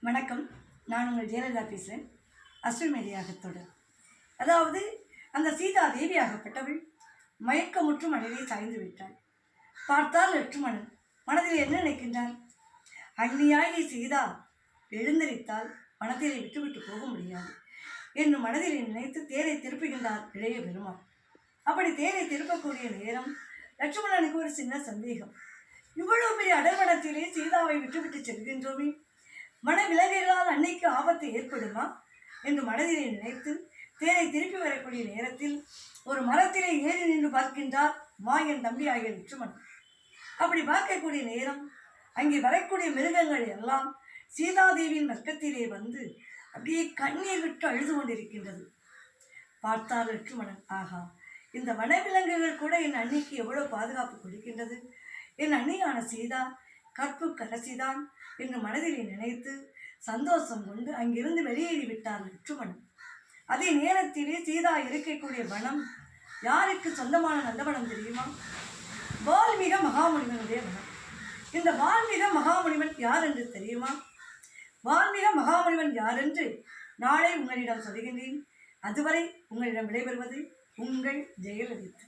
வணக்கம். நான் உங்கள் ஜெயலலிதா பேசுகிறேன். அஸ்வமேதியாகத்தோடு அதாவது அந்த சீதா தேவியாகப்பட்டவள் மயக்கமுற்று மனதிலே சாய்ந்து விட்டாள். பார்த்தால் லட்சுமணன் மனதில் என்ன நினைக்கின்றான்? அந்நியாகி சீதா எழுந்தரித்தால் மனதிலே விட்டுவிட்டு போக முடியாது என்னும் மனதிலே நினைத்து தேரை திருப்புகின்றார் இளைய பெருமாள். அப்படி தேரை திருப்பக்கூடிய நேரம் லட்சுமணனுக்கு ஒரு சின்ன சந்தேகம். இவ்வளவு பெரிய அடர்வனத்திலே சீதாவை விட்டுவிட்டு செல்கின்றோமே, மனவிலங்குகளால் அன்னைக்கு ஆபத்து ஏற்படுமா என்று மனதிலே நினைத்து தேரை திருப்பி வரக்கூடிய நேரத்தில் ஒரு மரத்திலே ஏறி நின்று பார்க்கின்றார் மாயன் தம்பி ஆகிய லட்சுமணன். அப்படி பார்க்கக்கூடிய நேரம் அங்கே வரக்கூடிய மிருகங்கள் எல்லாம் சீதாதேவியின் வர்க்கத்திலே வந்து அப்படியே கண்ணீர் விட்டு அழுது கொண்டிருக்கின்றது. பார்த்தார் லட்சுமணன், ஆகா, இந்த வனவிலங்குகள் கூட என் அன்னைக்கு எவ்வளவு பாதுகாப்பு கொடுக்கின்றது, என் அன்னையான சீதா கற்பு கரசிதான் என்று மனதிலே நினைத்து சந்தோஷம் கொண்டு அங்கிருந்து வெளியேறிவிட்டார் லட்சுமணன். அதே நேரத்திலே சீதா இருக்கக்கூடிய வனம் யாருக்கு சொந்தமான நந்தவனம் தெரியுமா? வால்மீக மகாமுனிவனுடைய வனம். இந்த வால்மீக மகாமுனிவன் யார் என்று தெரியுமா? வால்மீக மகாமுனிவன் யார் என்று நாளை உங்களிடம் சொல்கின்றேன். அதுவரை உங்களிடம் விடைபெறுவது உங்கள் ஜெயலலிதா.